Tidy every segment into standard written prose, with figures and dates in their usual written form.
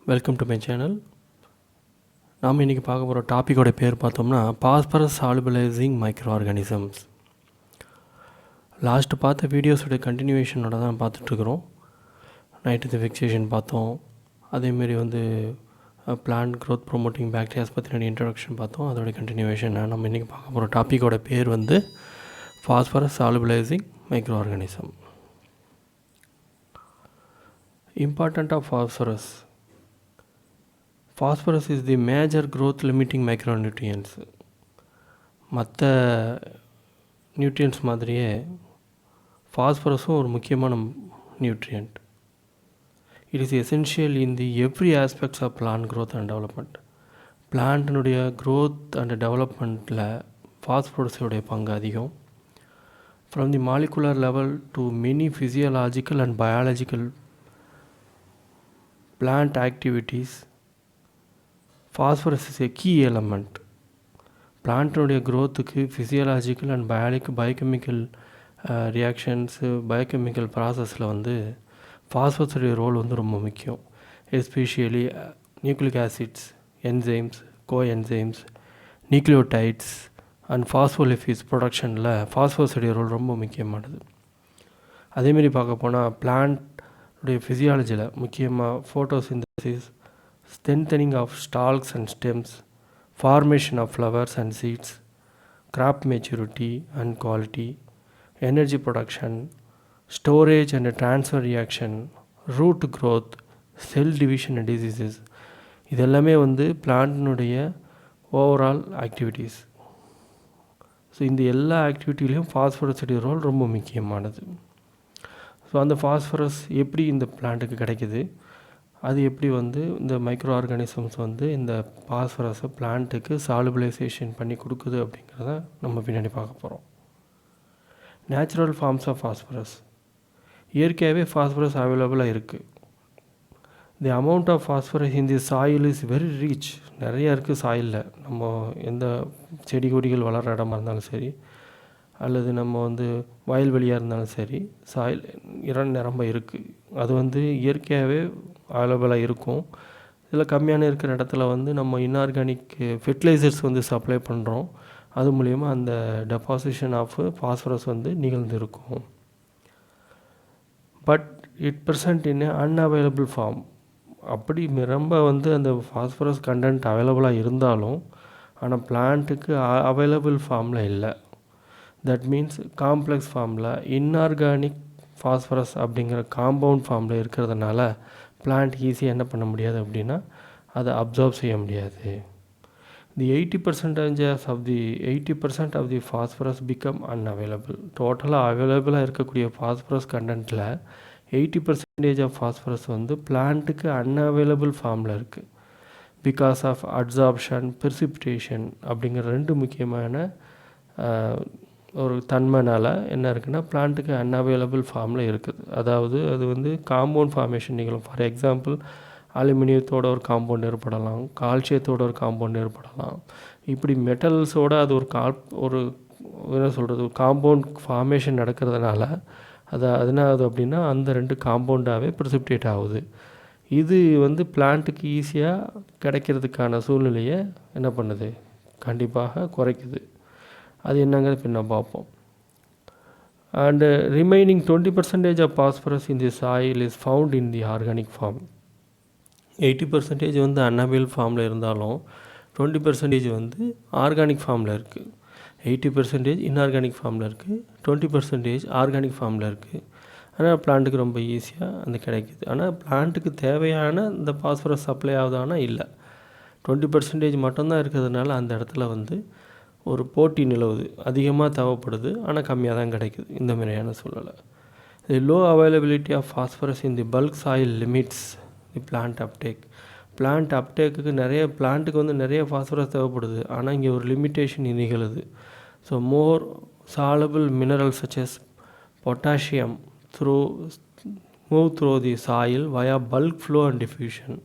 Welcome to my channel. நாம் இன்றைக்கி பார்க்க போகிற டாப்பிக்கோட பேர் பார்த்தோம்னா phosphorus solubilising micro organisms. Last பார்த்த வீடியோஸோட கண்டினியூவேஷனோட தான் பார்த்துட்ருக்குறோம். நைட்ரஜன் ஃபிக்சேஷன் பார்த்தோம், அதேமாரி பிளான்ட் க்ரோத் ப்ரொமோட்டிங் பாக்டீரியாஸ் பற்றின இன்ட்ரடக்ஷன் பார்த்தோம். அதோட கண்டினியூவேஷன் நம்ம இன்றைக்கி பார்க்க போகிற டாப்பிக்கோட பேர் phosphorus solubilising microorganism. Important of phosphorus. Phosphorus is the major growth limiting micronutrients. மற்ற நியூட்ரியன்ஸ் மாதிரியே ஃபாஸ்பரஸும் ஒரு முக்கியமான nutrient. It is essential in the every aspects of plant growth and development. பிளான்ட்டினுடைய க்ரோத் அண்ட் டெவலப்மெண்ட்டில் ஃபாஸ்பரஸோடைய பங்கு அதிகம். From the molecular level to many physiological and biological plant activities, phosphorus is a key element. பிளான்ட்னுடைய க்ரோத்துக்கு physiological and biochemical reactions, biochemical ப்ராசஸில் ஃபாஸ்பரஸுடைய role ரொம்ப முக்கியம். Especially nucleic acids, enzymes, coenzymes, nucleotides and phospholipids ப்ரொடக்ஷனில் ஃபாஸ்பரஸுடைய ரோல் ரொம்ப முக்கியமானது. அதேமாரி பார்க்க போனால் பிளான்ட்டுடைய ஃபிசியாலஜியில் முக்கியமாக photosynthesis, strengthening of stalks and stems, formation of flowers and seeds, crop maturity and quality, energy production, storage and transfer reaction, root growth, cell division and diseases, இதெல்லாமே பிளான்ட்னுடைய overall activities. So இந்த எல்லா ஆக்டிவிட்டிலையும் ஃபாஸ்பரஸுடைய role ரொம்ப முக்கியமானது. So அந்த phosphorus எப்படி இந்த பிளான்ட்டுக்கு கிடைக்குது, அது எப்படி இந்த மைக்ரோ ஆர்கானிசம்ஸ் இந்த பாஸ்பரஸை பிளான்ட்டுக்கு சாலுபிளைசேஷன் பண்ணி கொடுக்குது அப்படிங்கிறத நம்ம பின்னாடி பார்க்க போகிறோம். Natural forms of phosphorus. இயற்கையாகவே ஃபாஸ்பரஸ் அவைலபிளாக இருக்குது. The amount of phosphorus in the soil is very rich. நிறையா இருக்குது சாயிலில். நம்ம எந்த செடி கொடிகள் வளர்கிற இடமா இருந்தாலும் சரி, அல்லது நம்ம வயல்வெளியாக இருந்தாலும் சரி, சாயில் நிரம்ப இருக்குது. அது இயற்கையாகவே அவைலபிளாக இருக்கும். இதில் கம்மியான இருக்கிற இடத்துல நம்ம இன்ஆர்கானிக் ஃபெர்டிலைசர்ஸ் சப்ளை பண்ணுறோம். அது மூலயமா அந்த டெபாசிஷன் ஆஃப் ஃபாஸ்பரஸ் நிகழ்ந்திருக்கும். But it present in unavailable form. அப்படி ரொம்ப அந்த ஃபாஸ்பரஸ் கண்டென்ட் அவைலபிளாக இருந்தாலும் ஆனால் பிளான்ட்டுக்கு அவைலபிள் ஃபார்மில் இல்லை. தட் மீன்ஸ் காம்ப்ளெக்ஸ் ஃபார்மில் இன்ஆர்கானிக் ஃபாஸ்பரஸ் அப்படிங்கிற காம்பவுண்ட் ஃபார்மில் இருக்கிறதுனால பிளான்ட் ஈஸியாக என்ன பண்ண முடியாது அப்படின்னா அதை அப்சார்ப் செய்ய முடியாது. The 80% of the phosphorus become unavailable. டோட்டலாக அவைலபிளாக இருக்கக்கூடிய ஃபாஸ்பரஸ் கண்டென்ட்டில் 80% ஆஃப் ஃபாஸ்பரஸ் பிளான்ட்டுக்கு அன்அவைலபிள் ஃபார்மில் இருக்குது. பிகாஸ் ஆஃப் அப்சார்ப்ஷன், பிரிசிபிடேஷன் அப்படிங்கிற ரெண்டு முக்கியமான ஒரு தன்மைனால் என்ன இருக்குன்னா பிளான்ட்டுக்கு அன்அவைலபிள் ஃபார்மில் இருக்குது. அதாவது அது காம்பவுண்ட் ஃபார்மேஷன் நிகழும். ஃபார் எக்ஸாம்பிள் அலுமினியத்தோட ஒரு காம்பவுண்ட் ஏற்படலாம், கால்சியத்தோட ஒரு காம்பவுண்ட் ஏற்படலாம். இப்படி மெட்டல்ஸோடு அது ஒரு என்ன சொல்கிறது, ஒரு காம்பவுண்ட் ஃபார்மேஷன் நடக்கிறதுனால அது அப்படின்னா அந்த ரெண்டு காம்பவுண்டாகவே ப்ரிசிபிடேட் ஆகுது. இது பிளான்ட்டுக்கு ஈஸியாக கிடைக்கிறதுக்கான சூழ்நிலையை என்ன பண்ணுது, கண்டிப்பாக குறைக்குது. அது என்னங்கிறது பின்ன பார்ப்போம். And remaining 20% of phosphorus in the soil is found in the organic form. 80% unavailable ஃபார்மில் இருந்தாலும் 20% ஆர்கானிக் ஃபார்மில் இருக்குது. 80% இன்ஆர்கானிக் ஃபார்மில் இருக்குது, 20% ஆர்கானிக் ஃபார்மில் இருக்குது. ஆனால் பிளான்ட்டுக்கு ரொம்ப ஈஸியாக கிடைக்குது. ஆனால் பிளான்ட்டுக்கு தேவையான இந்த பாஸ்பரஸ் சப்ளை ஆகுதானா இல்லை. 20% மட்டும்தான் இருக்கிறதுனால அந்த இடத்துல ஒரு போட்டி நிலவுது. அதிகமாக தேவைப்படுது, ஆனால் கம்மியாக தான் கிடைக்குது. இந்த மாதிரியான சூழ்நிலை. The low availability of phosphorus in the bulk soil limits the plant uptake. Plant அப்டேக்கு பிளான்ட்டுக்கு நிறைய ஃபாஸ்பரஸ் தேவைப்படுது, ஆனால் இங்கே ஒரு லிமிட்டேஷன் நிகழுது. So more soluble minerals such as potassium move through the soil via bulk flow and diffusion.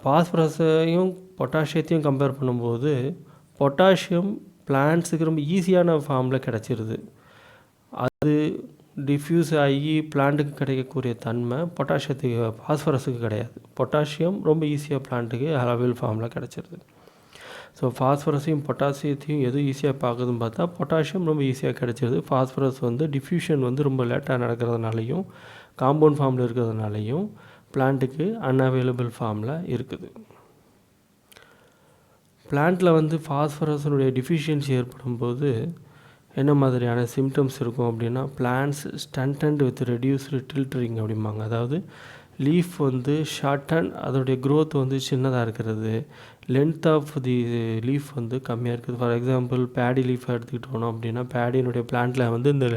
பாஸ்பரஸையும் பொட்டாசியத்தையும் கம்பேர் பண்ணும்போது பொட்டாசியம் பிளான்ட்ஸுக்கு ரொம்ப ஈஸியான ஃபார்மில் கிடச்சிருது. அது டிஃப்யூஸ் ஆகி பிளான்ட்டுக்கு கிடைக்கக்கூடிய தன்மை பொட்டாசியத்துக்கு ஃபாஸ்பரஸுக்கு கிடையாது. பொட்டாசியம் ரொம்ப ஈஸியாக பிளான்ட்டுக்கு அவைலபிள் ஃபார்மில் கிடச்சிருது. ஸோ ஃபாஸ்பரஸையும் பொட்டாசியத்தையும் எது ஈஸியாக பார்க்குதுன்னு பார்த்தா பொட்டாசியம் ரொம்ப ஈஸியாக கிடச்சிருது. ஃபாஸ்பரஸ் வந்து டிஃப்யூஷன் வந்து ரொம்ப லேட்டாக நடக்கிறதுனாலையும் காம்பவுண்ட் ஃபார்மில் இருக்கிறதுனாலையும் பிளான்ட்டுக்கு அன்அவைலபிள் ஃபார்மில் இருக்குது. பிளான்ட்டில் வந்து ஃபாஸ்பரஸினுடைய டிஃபிஷியன்சி ஏற்படும் போது என்ன மாதிரியான சிம்டம்ஸ் இருக்கும் அப்படின்னா, பிளான்ட்ஸ் ஸ்டண்டன்ட் வித் ரெடியூஸ்டு டில்டரிங் அப்படிம்பாங்க. அதாவது லீஃப் வந்து ஷார்டன், அதோடைய க்ரோத் வந்து சின்னதாக இருக்கிறது, லென்த் ஆஃப் தி லீஃப் வந்து கம்மியாக இருக்குது. ஃபார் எக்ஸாம்பிள் பேடி லீஃபை எடுத்துக்கிட்டோம் அப்படின்னா, பேடியினுடைய பிளான்ட்டில் வந்து இந்த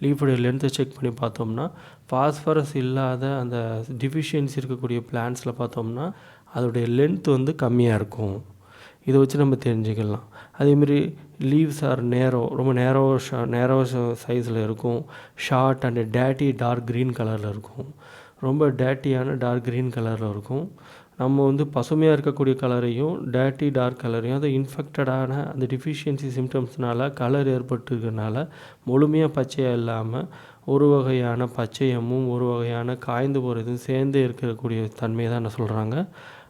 லீஃபுடைய லென்த்தை செக் பண்ணி பார்த்தோம்னா ஃபாஸ்பரஸ் இல்லாத அந்த டிஃபிஷியன்சி இருக்கக்கூடிய பிளான்ட்ஸில் பார்த்தோம்னா அதோடைய லென்த் வந்து கம்மியாக இருக்கும். இதை வச்சு நம்ம தெரிஞ்சுக்கலாம். அதேமாரி லீவ்ஸ் ஆர் ரொம்ப நேரோ சைஸில் இருக்கும். ஷார்ட் அண்ட் டேட்டி டார்க் க்ரீன் கலரில் இருக்கும். ரொம்ப டேட்டியான டார்க் க்ரீன் கலரில் இருக்கும். நம்ம வந்து பசுமையாக இருக்கக்கூடிய கலரையும் டேட்டி டார்க் கலரையும் அது இன்ஃபெக்டடான அந்த டிஃபிஷியன்சி சிம்டம்ஸ்னால் கலர் ஏற்பட்டுருக்கனால முழுமையாக பச்சையாக இல்லாமல் ஒரு வகையான பச்சையமும் ஒரு வகையான காய்ந்து போகிறதும் சேர்ந்து இருக்கக்கூடிய தன்மையை தான் என்ன சொல்கிறாங்க,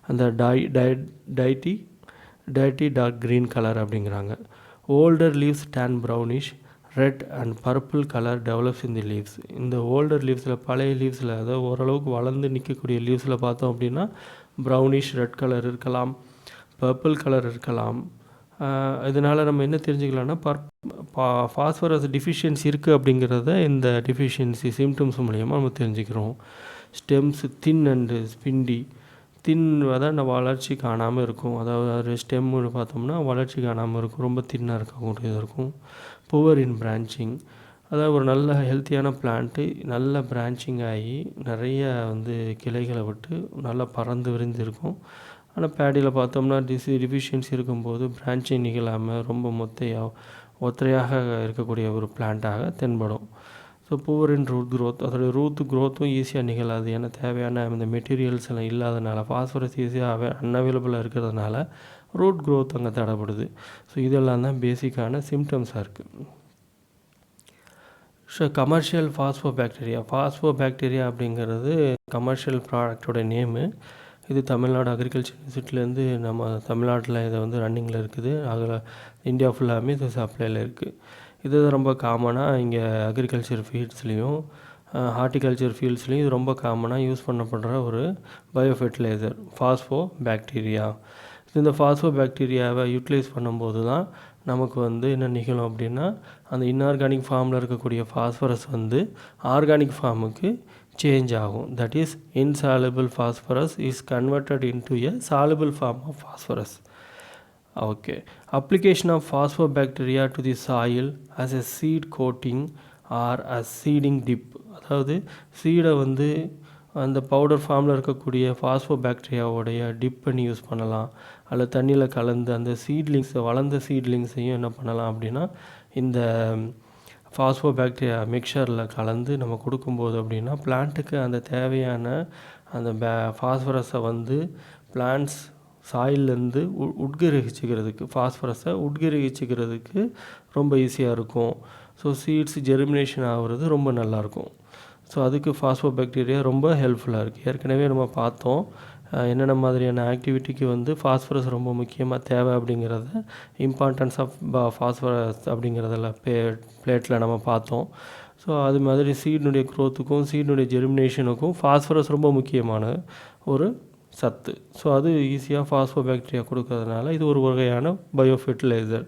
அந்த டேட்டி டார்க் க்ரீன் கலர் அப்படிங்கிறாங்க. Older leaves then brownish, red and purple colour develops in the leaves. இந்த ஓல்டர் லீவ்ஸில், பழைய லீவ்ஸில், அதாவது ஓரளவுக்கு வளர்ந்து நிற்கக்கூடிய லீவ்ஸில் பார்த்தோம் அப்படின்னா ப்ரௌனிஷ் ரெட் கலர் இருக்கலாம், பர்பிள் கலர் இருக்கலாம். இதனால் நம்ம என்ன தெரிஞ்சுக்கலாம்னா ஃபாஸ்பரஸ் டிஃபிஷியன்சி இருக்குது அப்படிங்கிறத இந்த டிஃபிஷியன்சி சிம்டம்ஸ் மூலிமா நம்ம தெரிஞ்சுக்கிறோம். ஸ்டெம்ஸ் தின் அண்டு ஸ்பிண்டி, தின் தான் வளர்ச்சி காணாமல் இருக்கும். அதாவது ஸ்டெம்னு பார்த்தோம்னா வளர்ச்சி காணாமல் இருக்கும், ரொம்ப தின்னாக இருக்கக்கூடியதாக இருக்கும். புவர் இன் பிரான்ச்சிங், அதாவது ஒரு நல்ல ஹெல்த்தியான பிளான்ட்டு நல்ல பிரான்ச்சிங் ஆகி நிறைய வந்து கிளைகளை விட்டு நல்லா பறந்து விரிந்து இருக்கும். ஆனால் பேடியில் பார்த்தோம்னா டிஃபிஷியன்சி இருக்கும்போது பிரான்ச்சிங் நிகழாமல் ரொம்ப ஒற்றையாக இருக்கக்கூடிய ஒரு பிளான்ட்டாக தென்படும். So poor in root growth, அதோடய ரூட் க்ரோத்தும் ஈஸியாக நிகழாது. ஏன்னா தேவையான இந்த மெட்டீரியல்ஸ் எல்லாம் இல்லாதனால, ஃபாஸ்பரஸ் ஈஸியாக அன்அவைலபிளாக இருக்கிறதுனால ரூட் க்ரோத் அங்கே தடைப்படுது. ஸோ இதெல்லாம் தான் பேசிக்கான சிம்டம்ஸாக இருக்குது. ஸோ கமர்ஷியல் பாக்டீரியா அப்படிங்கிறது கமர்ஷியல் ப்ராடக்டோட நேமு. இது தமிழ்நாடு அக்ரிகல்ச்சர் யூனிவர்சிட்டிலேருந்து நம்ம தமிழ்நாட்டில் இதை வந்து ரன்னிங்கில் இருக்குது. அதில் இந்தியா ஃபுல்லாமே இது சப்ளையில் இருக்குது. இது ரொம்ப காமனாக இங்கே அக்ரிகல்ச்சர் ஃபீல்ட்ஸ்லேயும் ஹார்டிகல்ச்சர் ஃபீல்ட்ஸ்லேயும் இது ரொம்ப காமனாக யூஸ் பண்ணப்படுற ஒரு பயோஃபெர்டிலைசர் பாக்டீரியா. இந்த பாக்டீரியாவை யூட்டிலைஸ் பண்ணும்போது தான் நமக்கு வந்து என்ன நிகழும் அப்படின்னா, அந்த இன்ஆர்கானிக் ஃபார்மில் இருக்கக்கூடிய ஃபாஸ்பரஸ் வந்து ஆர்கானிக் ஃபார்முக்கு சேஞ்ச் ஆகும். That is insoluble phosphorus is converted into a soluble form of phosphorus. Okay. Application of phosphobacteria to the soil as a seed coating or a seeding dip. அதாவது சீடை வந்து அந்த powder ஃபார்மில் இருக்கக்கூடிய பாஸ்போபாக்டீரியாவோடைய tip பண்ணி use பண்ணலாம். அல்லது தண்ணியில் கலந்து அந்த வளர்ந்த சீட்லிங்ஸையும் என்ன பண்ணலாம் அப்படின்னா இந்த பாஸ்போபாக்டீரியா மிக்சரில் கலந்து நம்ம கொடுக்கும்போது அப்படின்னா பிளான்ட்டுக்கு அந்த தேவையான அந்த ஃபாஸ்பரஸை வந்து பிளான்ட்ஸ் சாயிலேருந்து உட்கிரகிச்சிக்கிறதுக்கு, ஃபாஸ்பரஸை உட்கிரகிச்சிக்கிறதுக்கு ரொம்ப ஈஸியாக இருக்கும். ஸோ சீட்ஸ் ஜெர்மினேஷன் ஆகிறது ரொம்ப நல்லாயிருக்கும். ஸோ அதுக்கு பாக்டீரியா ரொம்ப ஹெல்ப்ஃபுல்லாக இருக்குது. ஏற்கனவே நம்ம பார்த்தோம் என்னென்ன மாதிரியான ஆக்டிவிட்டிக்கு வந்து ஃபாஸ்பரஸ் ரொம்ப முக்கியமாக தேவை அப்படிங்கிறத, இம்பார்ட்டன்ஸ் ஆஃப் ஃபாஸ்பரஸ் அப்படிங்கிறதில் பிளேட்டில் நம்ம பார்த்தோம். ஸோ அது மாதிரி சீடினுடைய க்ரோத்துக்கும் சீடினுடைய ஜெர்மினேஷனுக்கும் ஃபாஸ்பரஸ் ரொம்ப முக்கியமான ஒரு சத்து. ஸோ அது ஈஸியாக பாக்டீரியா கொடுக்கறதுனால இது ஒரு வகையான biofertiliser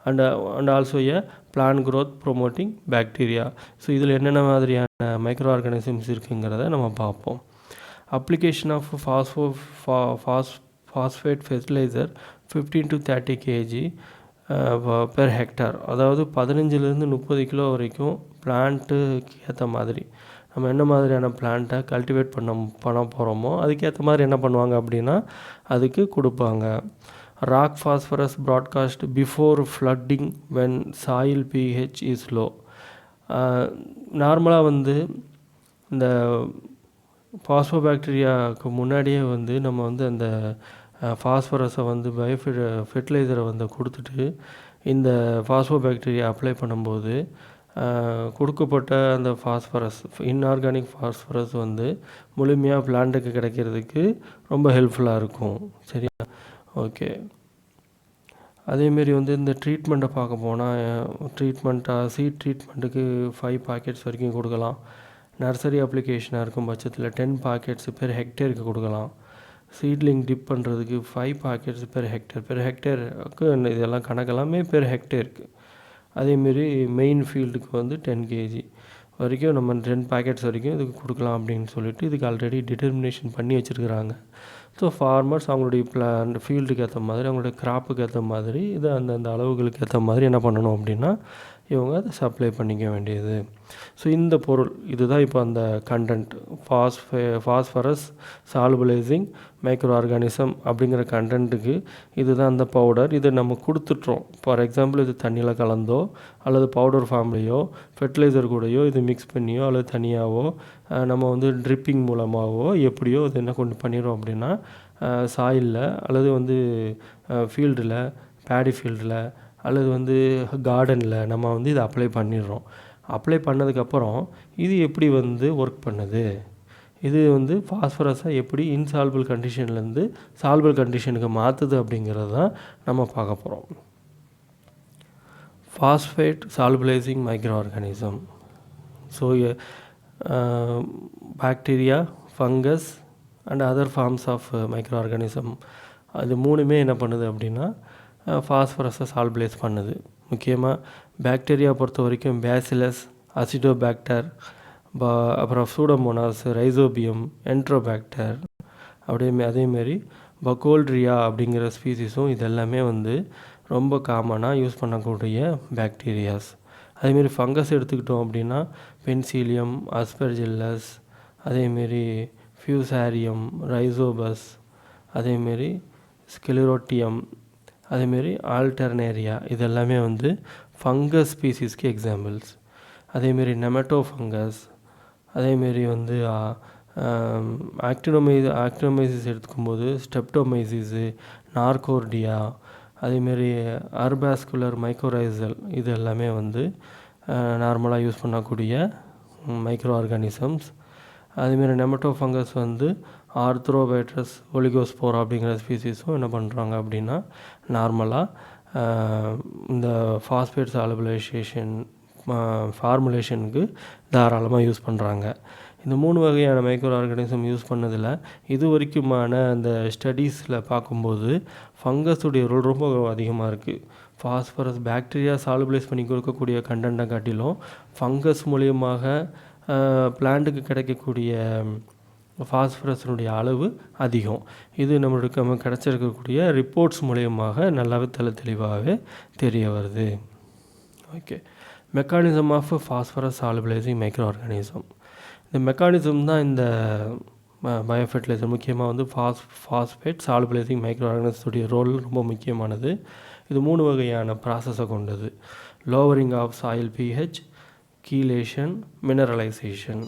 and also a plant growth promoting bacteria. So இதில் என்னென்ன மாதிரியான மைக்ரோ ஆர்கானிசம்ஸ் இருக்குங்கிறத நம்ம பார்ப்போம். Application of phosphate fertiliser 15 to 30 kg per hectare. அதாவது 15 to 30 கிலோ வரைக்கும் பிளான்ட்டுக்கு ஏற்ற மாதிரி நம்ம என்ன மாதிரியான பிளான்ட்டை கல்டிவேட் பண்ண போகிறோமோ அதுக்கேற்ற மாதிரி என்ன பண்ணுவாங்க அப்படின்னா அதுக்கு கொடுப்பாங்க. Rock phosphorus broadcast before flooding when soil pH is low. நார்மலாக வந்து இந்த பாக்டீரியாவுக்கு முன்னாடியே வந்து நம்ம வந்து அந்த ஃபாஸ்பரஸை வந்து ஃபெர்டிலைசரை வந்து கொடுத்துட்டு இந்த பாக்டீரியா அப்ளை பண்ணும்போது கொடுக்கப்பட்ட அந்த ஃபாஸ்பரஸ் இன்ஆர்கானிக் ஃபாஸ்பரஸ் வந்து முழுமையாக பிளான்ட்டுக்கு கிடைக்கிறதுக்கு ரொம்ப ஹெல்ப்ஃபுல்லாக இருக்கும். சரியா? ஓகே. அதேமாரி வந்து இந்த ட்ரீட்மெண்ட்டை பார்க்க போனால் சீட் ட்ரீட்மெண்ட்டுக்கு 5 பாக்கெட்ஸ் வரைக்கும் கொடுக்கலாம். நர்சரி அப்ளிகேஷனாக இருக்கும் பட்சத்தில் 10 பாக்கெட்ஸ் பெர் ஹெக்டேருக்கு கொடுக்கலாம். சீட்லிங் டிப் பண்ணுறதுக்கு 5 பாக்கெட்ஸ் பெர் ஹெக்டேருக்கு இதெல்லாம் கணக்கெல்லாமே பெர் ஹெக்டேருக்கு. அதேமாரி மெயின் ஃபீல்டுக்கு வந்து 10 kg வரைக்கும் நம்ம 10 பாக்கெட்ஸ் வரைக்கும் இதுக்கு கொடுக்கலாம் அப்படின்னு சொல்லிட்டு இதுக்கு ஆல்ரெடி டிட்டர்மினேஷன் பண்ணி வச்சுருக்குறாங்க. ஸோ ஃபார்மர்ஸ் அவங்களுடைய ஃபீல்டுக்கு ஏற்ற மாதிரி அவங்களுடைய கிராப்புக்கு ஏற்ற மாதிரி இதை அந்தந்த அளவுகளுக்கு ஏற்ற மாதிரி என்ன பண்ணணும் அப்படின்னா இவங்க அதை சப்ளை பண்ணிக்க வேண்டியது. ஸோ இந்த பொருள் இதுதான் இப்போ அந்த content phosphorus solubilising micro organism அப்படிங்கிற கண்டென்ட்டுக்கு இதுதான் அந்த பவுடர். இதை நம்ம கொடுத்துட்றோம். ஃபார் எக்ஸாம்பிள் இது தண்ணியில் கலந்தோ அல்லது பவுடர் ஃபார்ம்லேயோ ஃபெர்டிலைசர் கூடயோ இது மிக்ஸ் பண்ணியோ அல்லது தனியாகவோ நம்ம வந்து ட்ரிப்பிங் மூலமாகவோ எப்படியோ இது என்ன கொண்டு பண்ணிடுறோம் அப்படின்னா சாயிலில் அல்லது வந்து ஃபீல்டில் பேடி ஃபீல்டில் அல்லது வந்து கார்டனில் நம்ம வந்து இதை அப்ளை பண்ணிடுறோம். அப்ளை பண்ணதுக்கப்புறம் இது எப்படி வந்து ஒர்க் பண்ணுது, இது வந்து ஃபாஸ்பரஸை எப்படி இன்சால்பிள் கண்டிஷன்லேருந்து சால்பிள் கண்டிஷனுக்கு மாற்றுது அப்படிங்கிறது தான் நம்ம பார்க்க போகிறோம். Phosphate solubilising microorganism. So bacteria, fungus and other forms of microorganism அது மூணுமே என்ன பண்ணுது அப்படின்னா ஃபாஸ்பரஸை சால்பலைஸ் பண்ணுது. முக்கியமாக பாக்டீரியா பொறுத்த வரைக்கும் பேசிலஸ், அசிடோபாக்டர், அப்புறம் சூடோமோனாஸ், ரைசோபியம், என்ட்ரோபாக்டர் அதேமாரி பக்கோல்ட்ரியா அப்படிங்கிற ஸ்பீசிஸும் இது எல்லாமே வந்து ரொம்ப காமனாக யூஸ் பண்ணக்கூடிய பாக்டீரியாஸ். அதேமாரி ஃபங்கஸ் எடுத்துக்கிட்டோம் அப்படின்னா பென்சிலியம், அஸ்பெர்ஜில்லஸ், அதேமாரி ஃபியூசாரியம், ரைசோபஸ், அதேமாரி ஸ்கெலிரோட்டியம், அதேமாரி ஆல்டர்னேரியா இது எல்லாமே வந்து ஃபங்கஸ் ஸ்பீசிஸ்க்கு எக்ஸாம்பிள்ஸ். அதேமாரி நெமட்டோ ஃபங்கஸ், அதேமாரி வந்து ஆக்டினோமைசிஸ் எடுத்துக்கும்போது ஸ்டெப்டோமைசிஸு, நார்கோர்டியா, அதேமாரி அர்பாஸ்குலர் மைக்ரோரைசல் இது எல்லாமே வந்து நார்மலாக யூஸ் பண்ணக்கூடிய மைக்ரோ ஆர்கானிசம்ஸ். அதேமாரி நெமட்டோ ஃபங்கஸ் வந்து ஆர்த்ரோபைட்ரஸ் ஒலிகோஸ்போர் அப்படிங்கிற ஸ்பீசிஸும் என்ன பண்ணுறாங்க அப்படின்னா நார்மலாக இந்த ஃபாஸ்பேட் சாலுபலைசேஷன் ஃபார்முலேஷனுக்கு தாராளமாக யூஸ் பண்ணுறாங்க. இந்த 3 வகையான மைக்ரோ ஆர்கானிசம் யூஸ் பண்ணதில் இது வரைக்குமான அந்த ஸ்டடீஸில் பார்க்கும்போது ஃபங்கஸுடைய ரோல் ரொம்ப அதிகமாக இருக்குது. ஃபாஸ்பரஸ் பாக்டீரியா சாலுபலைஸ் பண்ணி கொடுக்கக்கூடிய கண்டென்ட்டை காட்டிலும் ஃபங்கஸ் மூலியமாக பிளான்ட்டுக்கு கிடைக்கக்கூடிய ஃபாஸ்பரஸினுடைய அளவு அதிகம். இது நம்மளுக்கு கிடச்சிருக்கக்கூடிய ரிப்போர்ட்ஸ் மூலியமாக நல்லாவே தெளிவாகவே தெரிய வருது. Okay. Mechanism of phosphorus solubilising microorganism. இந்த மெக்கானிசம் தான் இந்த பயோஃபெர்டிலைசர் முக்கியமாக வந்து ஃபாஸ்பேட் சாலுபலைசிங் மைக்ரோ ஆர்கானிசத்துடைய ரோல் ரொம்ப முக்கியமானது. இது 3 வகையான ப்ராசஸை கொண்டது. Lowering of soil pH, chelation, mineralisation.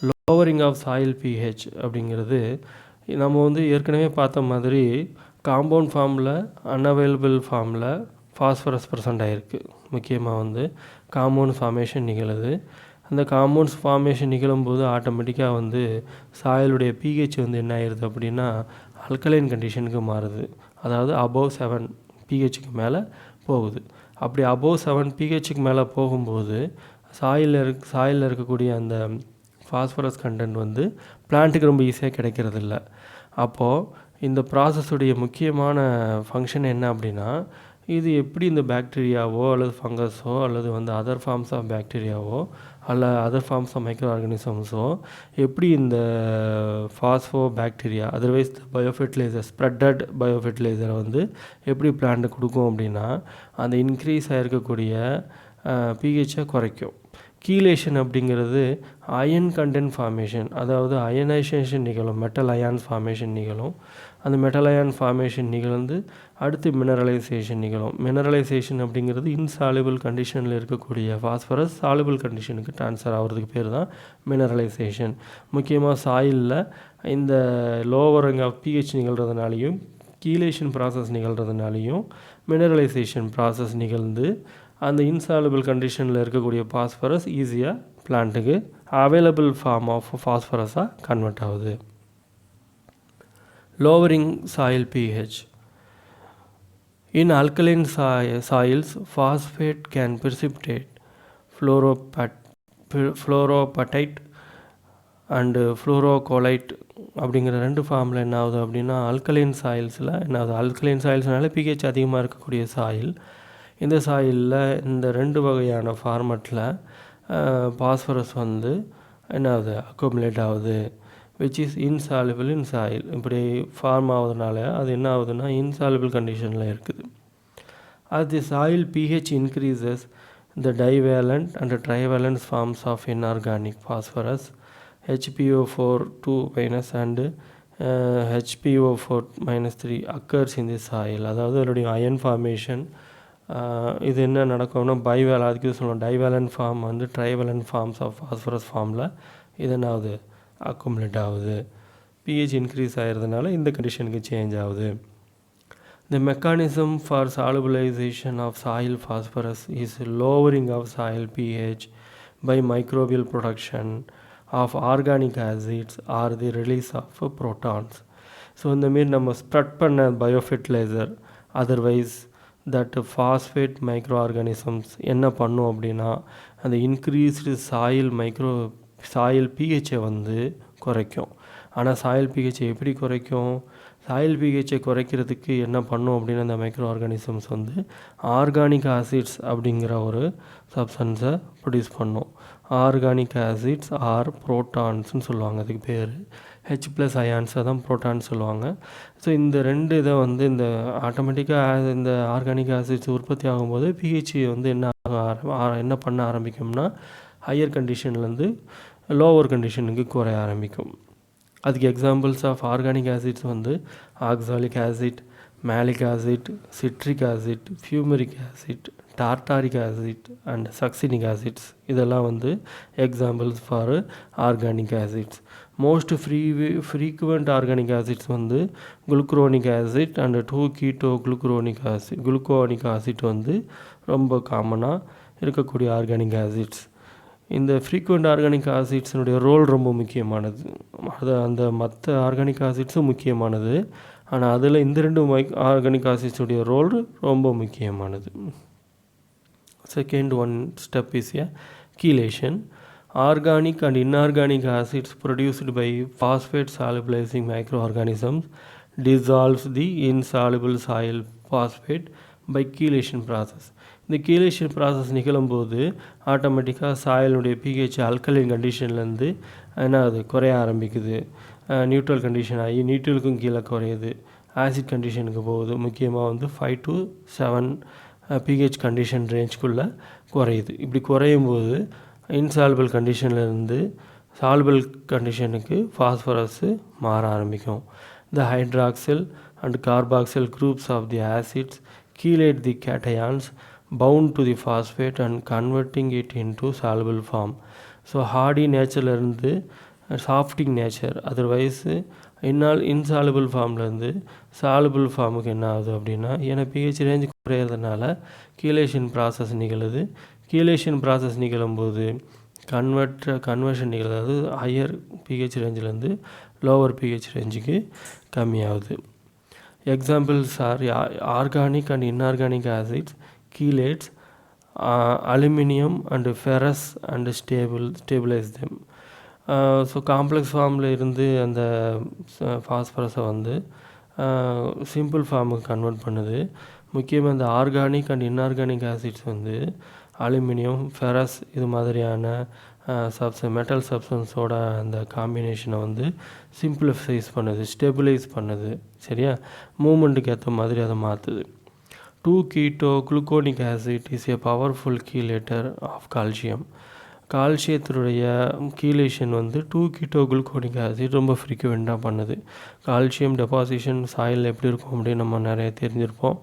Lowering of soil pH அப்படிங்கிறது நம்ம வந்து ஏற்கனவே பார்த்த மாதிரி காம்பவுண்ட் ஃபார்மில் அன்அவைலபிள் ஃபார்மில் ஃபாஸ்பரஸ் ப்ரெசண்ட் ஆகிருக்கு. முக்கியமாக வந்து காம்பவுண்ட் ஃபார்மேஷன் நிகழுது. அந்த காம்பவுண்ட்ஸ் ஃபார்மேஷன் நிகழும்போது ஆட்டோமேட்டிக்காக வந்து சாயிலுடைய pH வந்து என்ன ஆயிடுது அப்படின்னா அல்கலைன் கண்டிஷனுக்கு மாறுது. அதாவது அபோவ் 7 pHக்கு மேலே போகுது. அப்படி அபோவ் 7 pHக்கு மேலே போகும்போது சாயிலில் இருக்கக்கூடிய அந்த ஃபாஸ்பரஸ் கண்டென்ட் வந்து பிளான்ட்டுக்கு ரொம்ப ஈஸியாக கிடைக்கிறதில்ல. அப்போது இந்த ப்ராசஸுடைய முக்கியமான ஃபங்க்ஷன் என்ன அப்படின்னா இது எப்படி இந்த பாக்டீரியாவோ அல்லது ஃபங்கஸோ அல்லது வந்து அதர் ஃபார்ம்ஸ் ஆஃப் பாக்டீரியாவோ அல்ல அதர் ஃபார்ம்ஸ் ஆஃப் மைக்ரோ ஆர்கானிசம்ஸோ எப்படி இந்த phospho bacteria otherwise biofertiliser spreaded பயோஃபெர்டிலைசரை வந்து எப்படி பிளான்ட்டு கொடுக்கும் அப்படின்னா அந்த இன்க்ரீஸ் ஆகிருக்கக்கூடிய pHஐ குறைக்கும். கீலேஷன் அப்படிங்கிறது அயன் கண்டென்ட் ஃபார்மேஷன், அதாவது அயனைசேஷன் நிகழும், மெட்டல் அயான்ஸ் ஃபார்மேஷன் நிகழும். அந்த மெட்டல் அயான் ஃபார்மேஷன் நிகழ்ந்து அடுத்து மினரலைசேஷன் நிகழும். மினரலைசேஷன் அப்படிங்கிறது இன்சாலுபிள் கண்டிஷனில் இருக்கக்கூடிய ஃபாஸ்பரஸ் சாலுபிள் கண்டிஷனுக்கு ட்ரான்ஸ்ஃபர் ஆகிறதுக்கு பேர் தான் மினரலைசேஷன். முக்கியமாக சாயிலில் இந்த லோவரிங் ஆஃப் pH நிகழ்கிறதுனாலையும் கீலேஷன் ப்ராசஸ் நிகழ்கிறதுனாலையும் மினரலைசேஷன் ப்ராசஸ் நிகழ்ந்து அந்த இன்சாலபிள் கண்டிஷனில் இருக்கக்கூடிய பாஸ்பரஸ் ஈஸியாக பிளான்ட்டுக்கு அவைலபிள் ஃபார்ம் ஆஃப் ஃபாஸ்பரஸாக கன்வெர்ட் ஆகுது. Lowering soil pH. In alkaline soils, phosphate can precipitate fluoropatite and fluorocolite அப்படிங்கிற 2 ஃபார்மில் என்ன ஆகுது அப்படின்னா ஆல்கலைன் சாயில்ஸில் என்ன ஆகுது, ஆல்கலைன் சாயில்ஸ்னால pH அதிகமாக இருக்கக்கூடிய சாயில், இந்த சாயிலில் இந்த 2 வகையான ஃபார்மட்டில் பாஸ்பரஸ் வந்து என்ன ஆகுது, அக்குமுலேட் ஆகுது, விச் இஸ் இன்சாலுபிள் இன் சாயில். இப்படி ஃபார்ம் ஆகுதுனால அது என்ன ஆகுதுன்னா இன்சாலுபிள் கண்டிஷனில் இருக்குது. as the soil pH increases, the divalent and trivalent forms of inorganic phosphorus HPO4 2- and HPO4-3 occurs in the soil. அதாவது அதனுடைய அயன் ஃபார்மேஷன் இது என்ன நடக்கும்னா அதுக்கு சொல்லுவோம் டைவேலண்ட் ஃபார்ம் வந்து ட்ரைவேலண்ட் ஃபார்ம்ஸ் ஆஃப் ஃபாஸ்பரஸ் ஃபார்மில் இது என்ன ஆகுது, அக்குமுலேட் ஆகுது. pH இன்க்ரீஸ் ஆகிறதுனால இந்த கண்டிஷனுக்கு சேஞ்ச் ஆகுது. The mechanism for solubilization of soil phosphorus is lowering of soil pH by microbial production of organic acids or the release of protons. So இந்தமாரி நம்ம ஸ்ப்ரெட் பண்ண biofertiliser otherwise that phosphate micro organisms என்ன பண்ணும் அப்படின்னா அந்த increased soil pHஐ வந்து குறைக்கும். ஆனால் சாயில் pHஐ எப்படி குறைக்கும், சாயில் pHஐ குறைக்கிறதுக்கு என்ன பண்ணும் அப்படின்னா அந்த மைக்ரோ ஆர்கானிசம்ஸ் வந்து ஆர்கானிக் ஆசிட்ஸ் அப்படிங்கிற ஒரு சப்ஸ்டன்ஸை ப்ரொடியூஸ் பண்ணும். ஆர்கானிக் ஆசிட்ஸ் ஆர் புரோட்டான்ஸ்னு சொல்லுவாங்க, அதுக்கு பேர் H+ அயான்ஸை தான் புரோட்டான்னு சொல்லுவாங்க. ஸோ இந்த 2 இதை வந்து இந்த ஆட்டோமேட்டிக்காக இந்த ஆர்கானிக் ஆசிட்ஸ் உற்பத்தி ஆகும்போது pH வந்து என்ன பண்ண ஆரம்பிக்கும்னா ஹையர் கண்டிஷன்லேருந்து லோவர் கண்டிஷனுக்கு குறைய ஆரம்பிக்கும். அதுக்கு எக்ஸாம்பிள்ஸ் ஆஃப் ஆர்கானிக் ஆசிட்ஸ் வந்து oxalic acid, malic acid, citric acid, fumaric acid, tartaric acid and succinic acids இதெல்லாம் வந்து examples for organic acids. Most frequent organic acids வந்து glucuronic acid and 2-keto gluconic acid வந்து ரொம்ப காமனாக இருக்கக்கூடிய organic acids. இந்த frequent organic ஆசிட்ஸினுடைய role ரொம்ப முக்கியமானது. அந்த மற்ற ஆர்கானிக் ஆசிட்ஸும் முக்கியமானது, ஆனால் அதில் இந்த 2 ஆர்கானிக் ஆசிட்ஸுடைய ரோல் ரொம்ப முக்கியமானது. Second one step is a chelation. Organic and inorganic acids produced by phosphate solubilizing microorganisms dissolves the insoluble soil phosphate by chelation process. இந்த கீலேஷன் ப்ராசஸ் நிகழும்போது ஆட்டோமேட்டிக்காக சாயிலுடைய pH ஆல்கலைன் கண்டிஷன்லேருந்து என்ன அது குறைய ஆரம்பிக்குது, நியூட்ரல் கண்டிஷன் ஆகி நியூட்ரலுக்கும் கீழே குறையுது, ஆசிட் கண்டிஷனுக்கு போகுது. முக்கியமாக வந்து 5 to 7 pH கண்டிஷன் ரேஞ்சுக்குள்ளே குறையுது. இப்படி குறையும் போது இன்சால்பிள் கண்டிஷன்லேருந்து சால்பிள் கண்டிஷனுக்கு ஃபாஸ்பரஸு மாற ஆரம்பிக்கும். The hydroxyl and carboxyl groups of the acids chelate the cations bound to the phosphate and converting it into soluble form. So hardy நேச்சர்லேருந்து சாஃப்டிங் நேச்சர் அதர்வைஸ் இன்சாலுபிள் ஃபார்ம்லேருந்து soluble ஃபார்முக்கு என்ன ஆகுது அப்படின்னா ஏன்னா pH ரேஞ்சு குறையிறதுனால கீலேஷன் ப்ராசஸ் நிகழுது. Chelation process நிகழும்போது கன்வர்ஷன் நிகழ்வது ஹையர் pH ரேஞ்சிலேருந்து லோவர் pH ரேஞ்சுக்கு கம்மியாகுது. Examples are organic and inorganic acids, chelates, aluminum and ferrous and stabilize them. So complex ஃபார்மில் இருந்து அந்த ஃபாஸ்பரஸை வந்து சிம்பிள் ஃபார்முக்கு கன்வெர்ட் பண்ணுது. முக்கியமாக இந்த ஆர்கானிக் அண்ட் இன்ஆர்கானிக் ஆசிட்ஸ் வந்து அலுமினியம், ஃபெரஸ் இது மாதிரியான மெட்டல் சப்ஸ்டன்ஸோட அந்த காம்பினேஷனை வந்து சிம்பிளிஃபைஸ் பண்ணுது, ஸ்டெபிலைஸ் பண்ணுது. சரியா, மூமெண்ட்டுக்கு ஏற்ற மாதிரி அதை மாற்றுது. 2-keto gluconic acid is a powerful chelator of calcium. கால்சியத்தினுடைய கீலேஷன் வந்து 2-keto குளுக்கோனிக் ஆசிட் ரொம்ப ஃப்ரீக்குவெண்ட்டாக பண்ணுது. கால்சியம் டெபாசிஷன் சாயில் எப்படி இருக்கும் அப்படின்னு நம்ம நிறைய தெரிஞ்சிருப்போம்.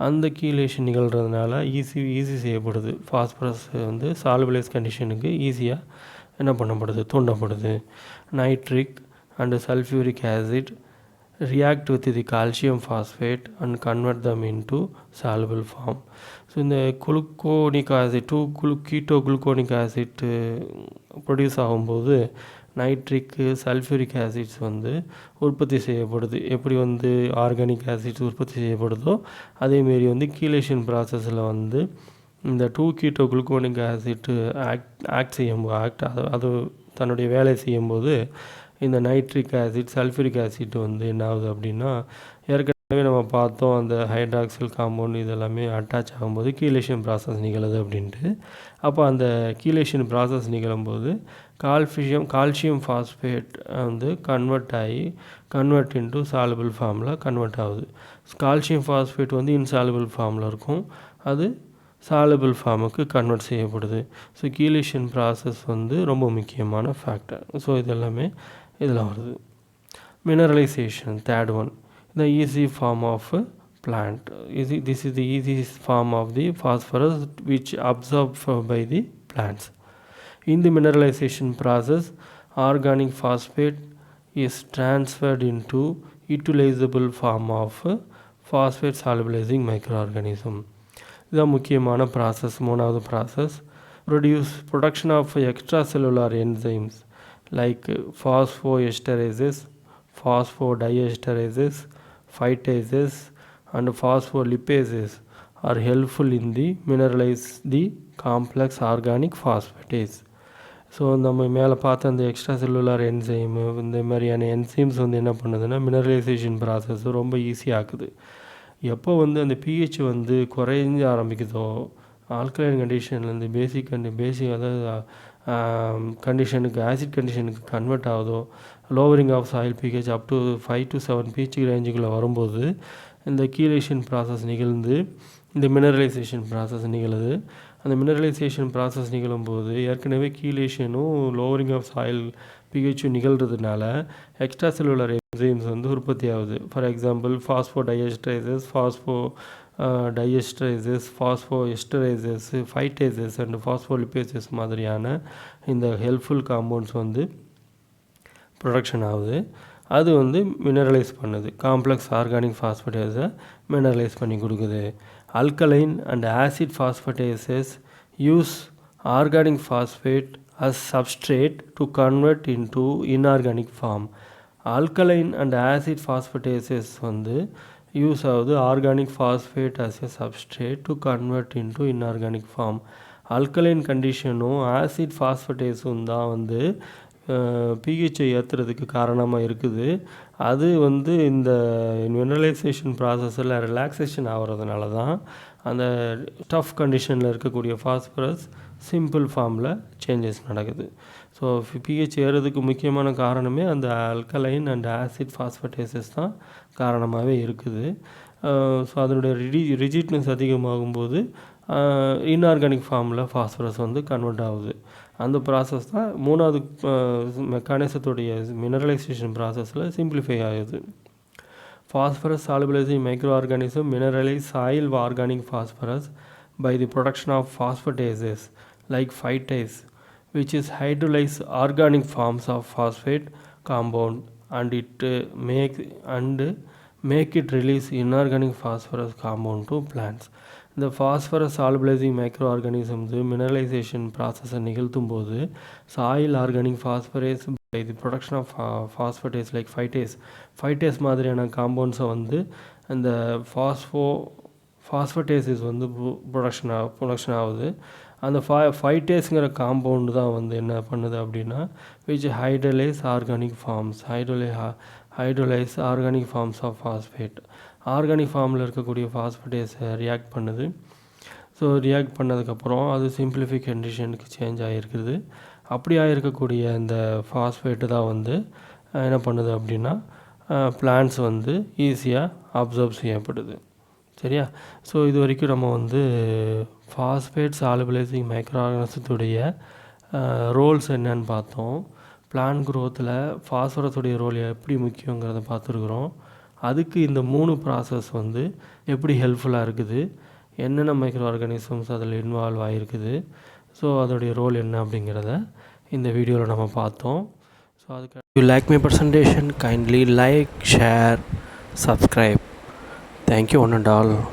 அந்த கீலேஷன் நிகழ்கிறதுனால ஈஸி செய்யப்படுது. ஃபாஸ்பரஸ் வந்து சாலுபிளைஸ் கண்டிஷனுக்கு ஈஸியாக என்ன பண்ணப்படுது, தூண்டப்படுது. Nitric and sulphuric acid react with the calcium phosphate and convert them into soluble form. So இந்த gluconic acid keto gluconic acid produce ஆகும்போது நைட்ரிக்கு சல்ஃபூரிக் ஆசிட்ஸ் வந்து உற்பத்தி செய்யப்படுது. எப்படி வந்து ஆர்கானிக் ஆசிட்ஸ் உற்பத்தி செய்யப்படுதோ அதேமாரி வந்து கீலேஷன் ப்ராசஸில் வந்து இந்த 2-கீட்டோ குளுக்கோனிக் ஆசிட் ஆக்ட் செய்யும்போது அது தன்னுடைய வேலை செய்யும்போது இந்த நைட்ரிக் ஆசிட் சல்ஃபூரிக் ஆசிட் வந்து என்ன ஆகுது அப்படின்னா, ஏற்கனவே நம்ம பார்த்தோம் அந்த ஹைட்ராக்சில் காம்பவுண்ட் இதெல்லாமே அட்டாச் ஆகும்போது கீலேஷன் ப்ராசஸ் நிகழுது அப்படின்ட்டு. அப்போ அந்த கீலேஷன் ப்ராசஸ் நிகழும்போது கால்சியம் ஃபாஸ்பேட் வந்து கன்வெர்ட் இன்ட்டு சாலுபிள் ஃபார்மில் கன்வெர்ட் ஆகுது. கால்சியம் ஃபாஸ்பேட் வந்து இன்சாலுபிள் ஃபார்மில் இருக்கும், அது சாலுபிள் ஃபார்முக்கு கன்வெர்ட் செய்யப்படுது. ஸோ கீலேஷன் ப்ராசஸ் வந்து ரொம்ப முக்கியமான ஃபேக்டர். ஸோ இதெல்லாமே இதில் வருது. Mineralisation, third one, the easy form of plant. This is the easiest form of the phosphorus which absorbed by the plants. In the mineralization process, organic phosphate is transferred into utilizable form of phosphate solubilizing microorganism. இதுதான் முக்கியமான process. மூணாவது process, production of extracellular enzymes like phosphoesterases, phosphodiesterase, phytases and phospholipases are helpful in the mineralize the complex organic phosphatase. So நம்ம மேலே பார்த்த அந்த extra cellular enzyme இந்த மாதிரியான enzymes வந்து என்ன பண்ணுதுன்னா மினரலைசேஷன் ப்ராசஸ் ரொம்ப ஈஸியாக்குது. எப்போ வந்து அந்த பிஹெச் வந்து குறைஞ்ச ஆரம்பிக்குதோ, ஆல்கலைன் கண்டிஷன்லேருந்து பேசிக் அதாவது கண்டிஷனுக்கு ஆசிட் கண்டிஷனுக்கு கன்வெர்ட் ஆகுதோ, lowering of soil pH up to 5 to 7 pH ரேஞ்சுக்குள்ளே வரும்போது இந்த கீலேஷன் ப்ராசஸ் நிகழ்ந்து இந்த மினரலைசேஷன் ப்ராசஸ் நிகழுது. அந்த மினரலைசேஷன் ப்ராசஸ் நிகழும்போது ஏற்கனவே கீலேஷனும் லோவரிங் ஆஃப் சாயில் பிஹெச்சும் நிகழ்கிறதுனால எக்ஸ்ட்ரா செல்லுலர் என்சைம்ஸ் வந்து உற்பத்தி ஆகுது. For example phosphodiesterases, phosphoesterases, phytases and phospholipases மாதிரியான இந்த ஹெல்ப்ஃபுல் காம்பவுண்ட்ஸ் வந்து ப்ரொடக்ஷன் ஆகுது. அது வந்து மினரலைஸ் பண்ணுது, காம்ப்ளெக்ஸ் ஆர்கானிக் ஃபாஸ்பேட்டேஸை மினரலைஸ் பண்ணி கொடுக்குது. Alkaline and acid phosphatases use organic phosphate as substrate to convert into inorganic form. Alkaline and acid phosphatases வந்து யூஸ் ஆகுது organic phosphate as a substrate to convert into inorganic form. Alkaline கண்டிஷனும் acid ஃபாஸ்பேட்டேஸும் தான் வந்து பிஹெச்சை ஏற்றுறதுக்கு காரணமாக இருக்குது. அது வந்து இந்த மினரலைசேஷன் ப்ராசஸில் ரிலாக்ஸேஷன் ஆகிறதுனால தான் அந்த டஃப் கண்டிஷனில் இருக்கக்கூடிய ஃபாஸ்பரஸ் சிம்பிள் ஃபார்மில் சேஞ்சஸ் நடக்குது. ஸோ பிஹெச் ஏறதுக்கு முக்கியமான காரணமே அந்த அல்கலைன் அண்ட் ஆசிட் ஃபாஸ்பேட்டேசஸ் தான் காரணமாகவே இருக்குது. ஸோ அதனுடைய ரிஜிட்னஸ் அதிகமாகும்போது இன்ஆர்கானிக் ஃபார்மில் ஃபாஸ்பரஸ் வந்து கன்வெர்ட் ஆகுது. அந்த ப்ராசஸ் தான் மூணாவது மெக்கானிசத்துடைய மினரலைசேஷன் ப்ராசஸில் சிம்பிளிஃபை ஆகுது. Phosphorus solubilizing microorganism mineralize soil organic phosphorus by the production of phosphatases like phytase, which is hydrolyze organic forms of phosphate compound and make it release inorganic phosphorus compound to plants. இந்த phosphorus solubilising micro organisms mineralisation ப்ராசஸை நிகழ்த்தும் போது soil organic phosphorus by the production of phosphatase like phytase மாதிரியான காம்பவுண்ட்ஸை வந்து இந்த ஃபாஸ்பேட்டேஸஸ் வந்து production ஆகுது. அந்த ஃபைட்டேஸுங்கிற காம்பவுண்டு தான் வந்து என்ன பண்ணுது அப்படின்னா which hydrolyse organic forms hydrolyse organic forms of phosphate organic ஃபார்மில் இருக்கக்கூடிய ஃபாஸ்பேட்டேஸை ரியாக்ட் பண்ணுது. ஸோ ரியாக்ட் பண்ணதுக்கப்புறம் அது சிம்பிளிஃபிக் கண்டிஷனுக்கு சேஞ்ச் ஆகிருக்குது. அப்படி ஆகிருக்கக்கூடிய இந்த ஃபாஸ்பேட்டு தான் வந்து என்ன பண்ணுது அப்படின்னா பிளான்ட்ஸ் வந்து ஈஸியாக அப்சர்வ் செய்யப்படுது. சரியா? ஸோ இது வரைக்கும் நம்ம வந்து ஃபாஸ்பேட் சாலுபிளைசிங் மைக்ரோ ஆர்கானிசத்துடைய ரோல்ஸ் என்னன்னு பார்த்தோம். பிளான்ட் குரோத்தில் ஃபாஸ்பரஸுடைய ரோல் எப்படி முக்கியங்கிறத பார்த்துருக்குறோம். அதுக்கு இந்த 3 ப்ராசஸ் வந்து எப்படி ஹெல்ப்ஃபுல்லாக இருக்குது, என்னென்ன மைக்ரோ ஆர்கானிசம்ஸ் அதில் இன்வால்வ் ஆகிருக்குது, ஸோ அதோடைய ரோல் என்ன அப்படிங்கிறத இந்த வீடியோவில் நம்ம பார்த்தோம். ஸோ அதுக்கு you like my presentation, kindly like, share, subscribe. Thank you one and all.